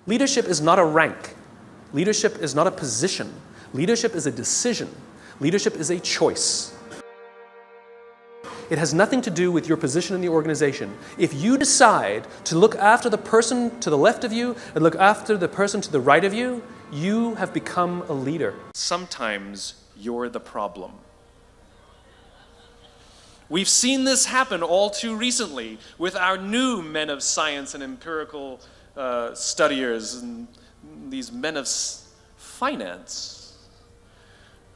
Leadership is not a rank. Leadership is not a position. Leadership is a decision. Leadership is a choice. It has nothing to do with your position in the organization. If you decide to look after the person to the left of you and look after the person to the right of you, you have become a leader. Sometimes you're the problem. We've seen this happen all too recently with our new men of science and empirical studiers and these men of finance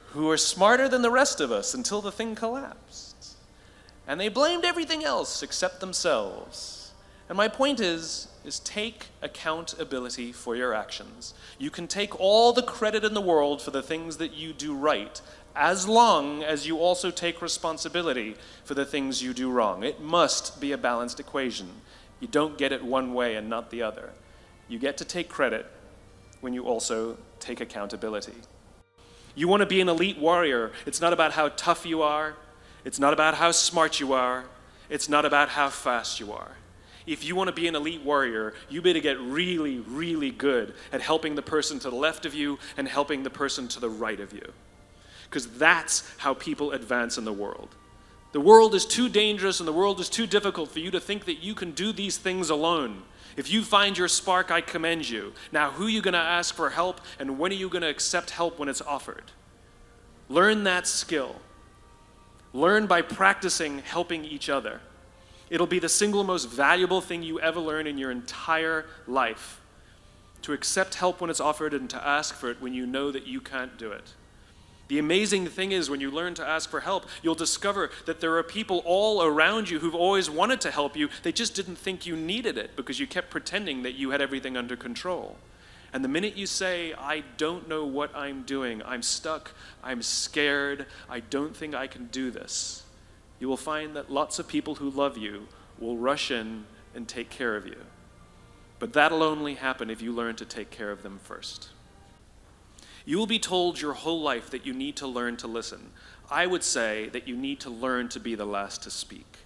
who are smarter than the rest of us until the thing collapsed. And they blamed everything else except themselves. And my point is take accountability for your actions. You can take all the credit in the world for the things that you do right, as long as you also take responsibility for the things you do wrong. It must be a balanced equation. You don't get it one way and not the other. You get to take credit when you also take accountability. You want to be an elite warrior. It's not about how tough you are. It's not about how smart you are. It's not about how fast you are. If you want to be an elite warrior, you better get really, really good at helping the person to the left of you and helping the person to the right of you. Because that's how people advance in the world. The world is too dangerous and the world is too difficult for you to think that you can do these things alone. If you find your spark, I commend you. Now, who are you going to ask for help, and when are you going to accept help when it's offered? Learn that skill. Learn by practicing helping each other. It'll be the single most valuable thing you ever learn in your entire life. To accept help when it's offered and to ask for it when you know that you can't do it. The amazing thing is when you learn to ask for help, you'll discover that there are people all around you who've always wanted to help you. They just didn't think you needed it because you kept pretending that you had everything under control. And the minute you say, I don't know what I'm doing, I'm stuck, I'm scared, I don't think I can do this, you will find that lots of people who love you will rush in and take care of you. But that'll only happen if you learn to take care of them first. You will be told your whole life that you need to learn to listen. I would say that you need to learn to be the last to speak.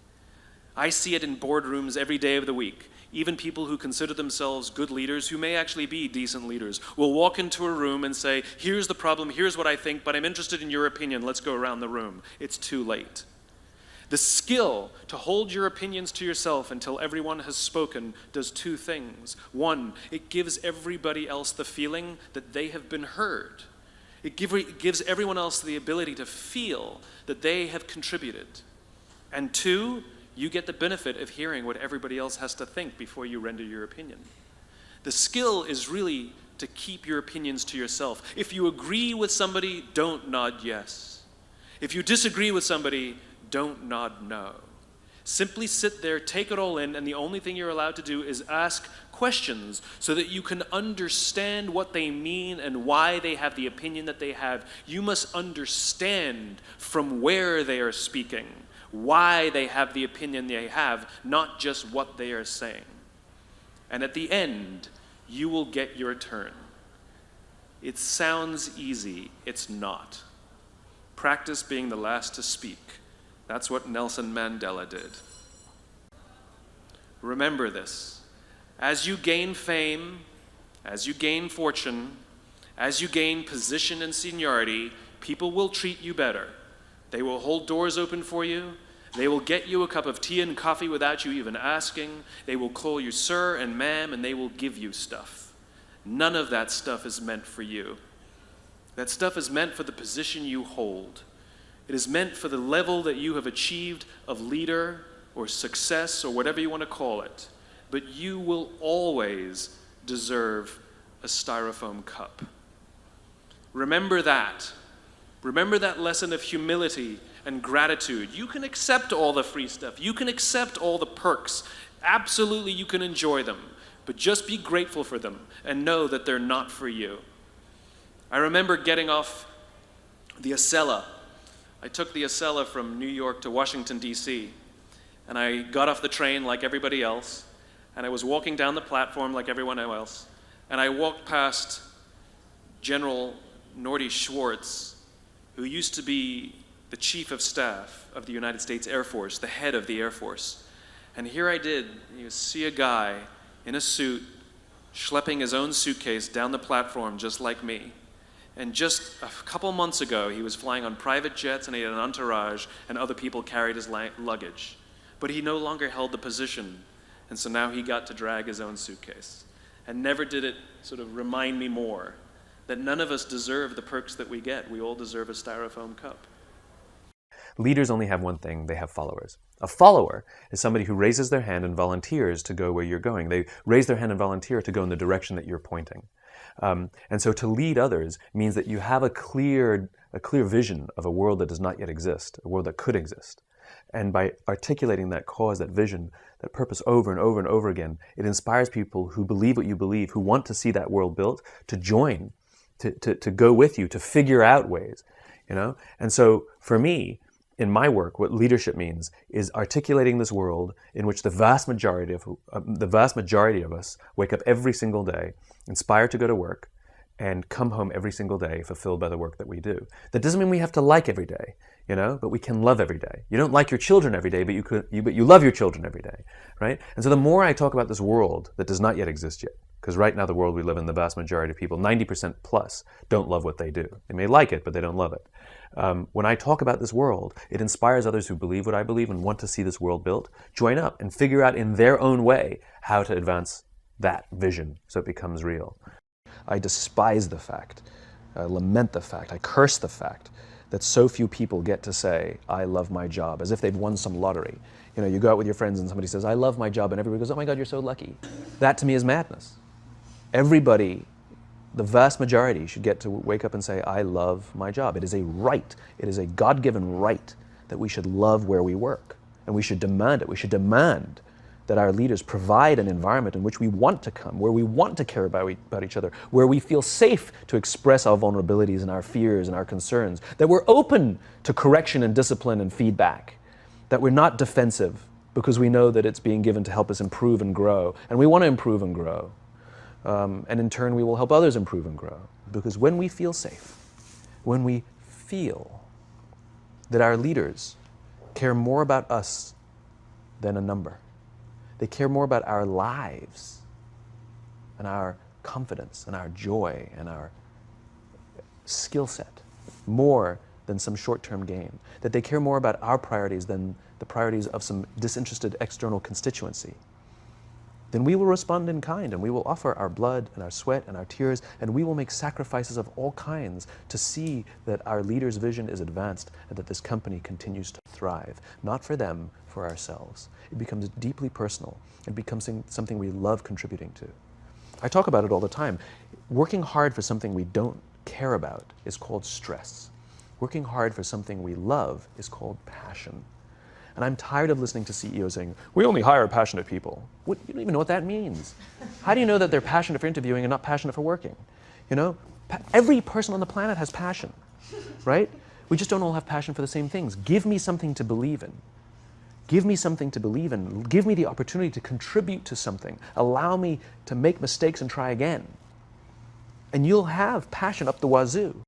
I see it in boardrooms every day of the week. Even people who consider themselves good leaders, who may actually be decent leaders, will walk into a room and say, here's the problem, here's what I think, but I'm interested in your opinion, let's go around the room. It's too late. The skill to hold your opinions to yourself until everyone has spoken does two things. One, it gives everybody else the feeling that they have been heard. It gives everyone else the ability to feel that they have contributed. And two, you get the benefit of hearing what everybody else has to think before you render your opinion. The skill is really to keep your opinions to yourself. If you agree with somebody, don't nod yes. If you disagree with somebody, don't nod no. Simply sit there, take it all in, and the only thing you're allowed to do is ask questions so that you can understand what they mean and why they have the opinion that they have. You must understand from where they are speaking, why they have the opinion they have, not just what they are saying. And at the end, you will get your turn. It sounds easy, it's not. Practice being the last to speak. That's what Nelson Mandela did. Remember this. As you gain fame, as you gain fortune, as you gain position and seniority, people will treat you better. They will hold doors open for you. They will get you a cup of tea and coffee without you even asking. They will call you sir and ma'am, and they will give you stuff. None of that stuff is meant for you. That stuff is meant for the position you hold. It is meant for the level that you have achieved of leader or success or whatever you want to call it. But you will always deserve a styrofoam cup. Remember that. Remember that lesson of humility and gratitude. You can accept all the free stuff. You can accept all the perks. Absolutely, you can enjoy them. But just be grateful for them and know that they're not for you. I remember getting off the Acela. I took the Acela from New York to Washington, D.C., and I got off the train like everybody else, and I was walking down the platform like everyone else, and I walked past General Norty Schwartz, who used to be the chief of staff of the United States Air Force, the head of the Air Force. And here I did, see a guy in a suit schlepping his own suitcase down the platform just like me. And just a couple months ago, he was flying on private jets and he had an entourage and other people carried his luggage. But he no longer held the position, and so now he got to drag his own suitcase. And never did it sort of remind me more that none of us deserve the perks that we get. We all deserve a styrofoam cup. Leaders only have one thing: they have followers. A follower is somebody who raises their hand and volunteers to go where you're going. They raise their hand and volunteer to go in the direction that you're pointing. And so to lead others means that you have a clear vision of a world that does not yet exist, a world that could exist. And by articulating that cause, that vision, that purpose over and over and over again, it inspires people who believe what you believe, who want to see that world built, to join, to go with you, to figure out ways, you know? And so for me, in my work, what leadership means is articulating this world in which the vast majority of us wake up every single day, inspired to go to work, and come home every single day fulfilled by the work that we do. That doesn't mean we have to like every day, you know, but we can love every day. You don't like your children every day, but you love your children every day, right? And so the more I talk about this world that does not yet exist yet, because right now the world we live in, the vast majority of people, 90% plus, don't love what they do. They may like it, but they don't love it. When I talk about this world, it inspires others who believe what I believe and want to see this world built, join up and figure out in their own way how to advance that vision so it becomes real. I despise the fact, I lament the fact, I curse the fact that so few people get to say, I love my job, as if they've won some lottery. You know, you go out with your friends and somebody says, I love my job, and everybody goes, oh my God, you're so lucky. That to me is madness. Everybody, the vast majority, should get to wake up and say, I love my job. It is a right, it is a God-given right that we should love where we work, and we should demand it. We should demand that our leaders provide an environment in which we want to come, where we want to care about each other, where we feel safe to express our vulnerabilities and our fears and our concerns, that we're open to correction and discipline and feedback, that we're not defensive because we know that it's being given to help us improve and grow, and we want to improve and grow. And in turn, we will help others improve and grow. Because when we feel safe, when we feel that our leaders care more about us than a number, they care more about our lives and our confidence and our joy and our skill set, more than some short-term gain, that they care more about our priorities than the priorities of some disinterested external constituency, then we will respond in kind, and we will offer our blood and our sweat and our tears, and we will make sacrifices of all kinds to see that our leader's vision is advanced and that this company continues to thrive, not for them, for ourselves. It becomes deeply personal. It becomes something we love contributing to. I talk about it all the time. Working hard for something we don't care about is called stress. Working hard for something we love is called passion. And I'm tired of listening to CEOs saying, we only hire passionate people. You don't even know what that means. How do you know that they're passionate for interviewing and not passionate for working? You know, every person on the planet has passion, right? We just don't all have passion for the same things. Give me something to believe in. Give me something to believe in. Give me the opportunity to contribute to something. Allow me to make mistakes and try again. And you'll have passion up the wazoo.